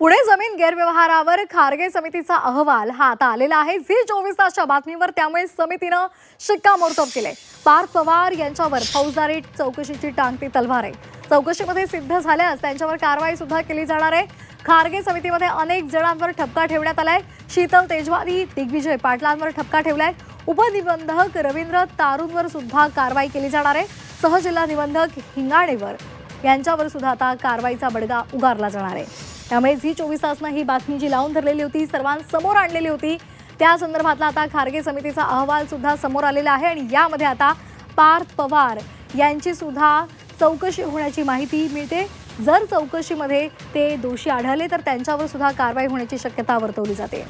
पुणे जमीन गैरव्यवहारावर खारगे समितीचा अहवाल हा आता आलेला आहे। झी 24 तासच्या बातमीवर त्यामुळे समितीनं शिक्कामोर्तब केले। पार्थ पवार यांच्यावर फौजदारी चौकशीची टांगती तलवार आहे। चौकशीमध्ये सिद्ध झाल्यास त्यांच्यावर कारवाई सुद्धा केली जाणार आहे। खारगे समितीमध्ये अनेक जणांवर ठपका ठेवण्यात आलाय। शीतल तेजवानी, दिग्विजय पाटलांवर ठपका ठेवलाय। उपनिबंधक रवींद्र तारूंवर सुद्धा कारवाई केली जाणार आहे। सहजिल्हा निबंधक हिंगाणेवर यांच्यावर सुद्धा आता कारवाईचा बडगा उगारला जाणार आहे। त्यामुळे झी 24 तासनं ही बातमी जी लावून धरलेली होती, सर्वांसमोर आणलेली होती, त्या संदर्भातला आता खारगे समितीचा अहवाल सुद्धा समोर आलेला आहे आणि यामध्ये आता पार्थ पवार यांची सुद्धा चौकशी होण्याची माहिती मिळते। जर चौकशीमध्ये ते दोषी आढळले तर त्यांच्यावर सुद्धा कारवाई होण्याची शक्यता वर्तवली जाते।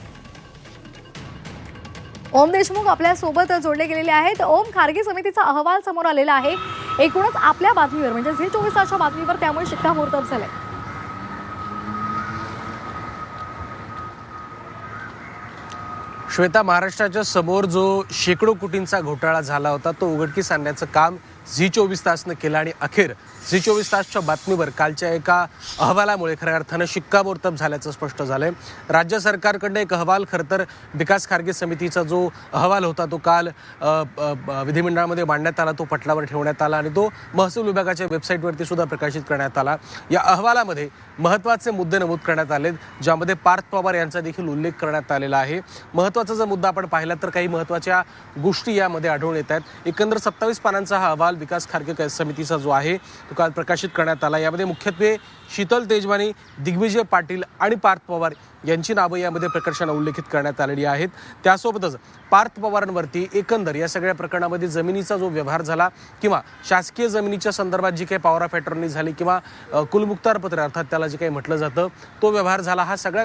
ओम देशमुख आपल्या सोबत जोडले गेलेले आहेत। ओम, खारगे समितीचा अहवाल समोर आलेला आहे। एकूणच आपल्या बातमीवर म्हणजे झी 24 तासच्या बातमीवर त्यामुळे शिक्कामोर्तब झालंय। श्वेता, महाराष्ट्राच्या समोर जो शेकडो कोटींचा घोटाळा झाला होता तो उघडकीस आणण्याचं काम झी 24 तासनं केलं आणि अखेर झी 24 तासच्या बातमीवर कालच्या एका अहवालामुळे खऱ्या अर्थानं शिक्कामोर्तब झाल्याचं स्पष्ट झालंय। राज्य सरकारकडनं एक अहवाल, खरं तर विकास खारगे समितीचा जो अहवाल होता तो काल विधिमंडळामध्ये मांडण्यात आला, तो पटलावर ठेवण्यात आला आणि तो महसूल विभागाच्या वेबसाईटवरती सुद्धा प्रकाशित करण्यात आला। या अहवालामध्ये महत्त्वाचे मुद्दे नमूद करण्यात आले, ज्यामध्ये पार्थ पवार यांचा देखील उल्लेख करण्यात आलेला आहे। महत्त्वाचा जर मुद्दा आपण पाहिला तर काही महत्त्वाच्या गोष्टी यामध्ये आढळून येत आहेत। एकंदर 27 पानांचा हा अहवाल विकास खारगे समितीचा जो आहे तो काल प्रकाशित करण्यात आला। यामध्ये मुख्यत्वे शीतल तेजवानी, दिग्विजय पाटील आणि पार्थ पवार यांची नावं यामध्ये प्रकर्षाने उल्लेखित करण्यात आलेली आहेत। त्यासोबतच पार्थ पवारांवरती एकंदर या सगळ्या प्रकरणामध्ये जमिनीचा जो व्यवहार झाला किंवा शासकीय जमिनीच्या संदर्भात जी काही पॉवर ऑफ अटॉर्नी झाली किंवा कुलमुक्तार पत्र अर्थात त्याला जे काही म्हटलं जातं तो व्यवहार झाला, हा सगळा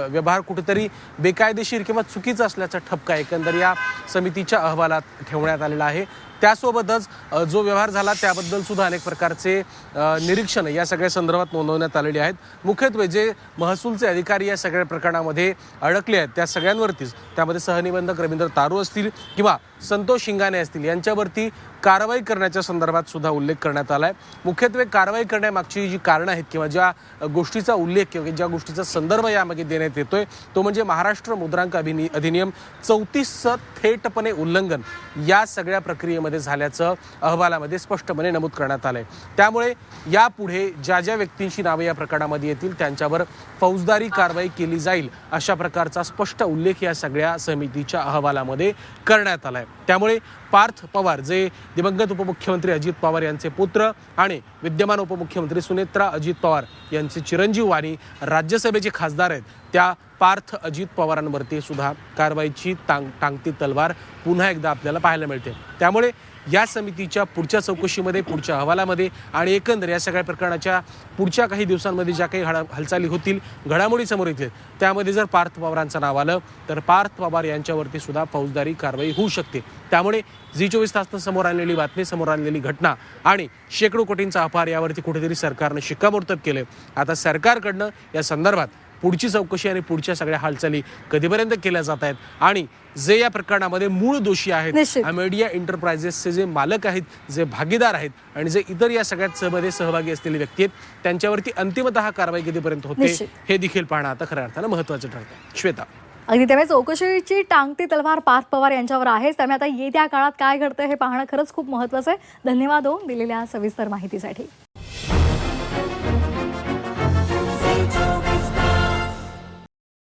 व्यवहार कुठेतरी बेकायदेशीर किंवा चुकीचा असल्याचा ठपका एकंदर या समितीच्या अहवालात ठेवण्यात आलेला आहे। त्यासोबतच जो व्यवहार झाला त्याबद्दल सुद्धा अनेक प्रकारचे निरीक्षण या सगळ्या संदर्भात नोंदवण्यात आलेले आहेत। मुख्यत्वे जे महसूलचे अधिकारी या सगळ्या प्रकरणामध्ये अडकले आहेत त्या सगळ्यांवरतीच, त्यामध्ये सहनिबंधक रवींद्र तारू असतील किंवा संतोष शिंगाणे असतील, यांच्यावरती कारवाई करण्याच्या संदर्भात सुद्धा उल्लेख करण्यात आला आहे। मुख्यत्वे कारवाई करण्यामागची जी कारणं आहेत किंवा ज्या गोष्टीचा उल्लेख किंवा ज्या गोष्टीचा संदर्भ यामागे देण्यात येतोय तो म्हणजे महाराष्ट्र मुद्रांक अधिनियम 34चं थेटपणे उल्लंघन या सगळ्या प्रक्रियेमध्ये झाल्याचं अहवालामध्ये स्पष्टपणे नमूद करण्यात आलंय। त्यामुळे यापुढे ज्या ज्या व्यक्तींची नावे या प्रकरणामध्ये येतील त्यांच्यावर फौजदारी कारवाई केली जाईल अशा प्रकारचा स्पष्ट उल्लेख या सगळ्या समितीच्या अहवालामध्ये करण्यात आलाय। त्यामुळे पार्थ पवार जे दिवंगत उपमुख्यमंत्री अजित पवार यांचे पुत्र आणि विद्यमान उपमुख्यमंत्री सुनेत्रा अजित पवार यांचे चिरंजीव आणि राज्यसभेचे खासदार आहेत, त्या पार्थ अजित पवारांवरती सुद्धा कारवाईची टांगती तलवार पुन्हा एकदा आपल्याला पाहायला मिळते। त्यामुळे या समितीच्या पुढच्या चौकशीमध्ये, पुढच्या अहवालामध्ये आणि एकंदर या सगळ्या प्रकरणाच्या पुढच्या काही दिवसांमध्ये ज्या काही हालचाली होतील, घडामोडी समोर येतील, त्यामध्ये जर पार्थ पवारांचं नाव आलं तर पार्थ पवार यांच्यावरती सुद्धा फौजदारी कारवाई होऊ शकते। त्यामुळे झी 24 तासनं समोर आणलेली बातमी, समोर आणलेली घटना आणि शेकडो कोटींचा अपहार यावरती कुठेतरी सरकारनं शिक्कामोर्तब केलं। आता सरकारकडनं या संदर्भात पुढची चौकशी आणि पुढच्या सगळ्या हालचाली कधीपर्यंत केल्या जात आहेत आणि जे या प्रकरणामध्ये मूळ दोषी आहेत, मीडिया एंटरप्राइजेसचे जे मालक आहेत, जे भागीदार आहेत आणि जे इतर या सगळ्यात सहभागी असलेले व्यक्ती आहेत, त्यांच्यावरती अंतिमतः कारवाई कधीपर्यंत होते हे देखील पाहणं आता खऱ्या अर्थानं महत्त्वाचं ठरतं। श्वेता, अगदी त्यामुळे चौकशीची टांगती तलवार पार्थ पवार यांच्यावर आहेच, त्यामुळे आता येत्या काळात काय घडतं हे पाहणं खरंच खूप महत्त्वाचं आहे। धन्यवाद ओम, दिलेल्या सविस्तर माहितीसाठी।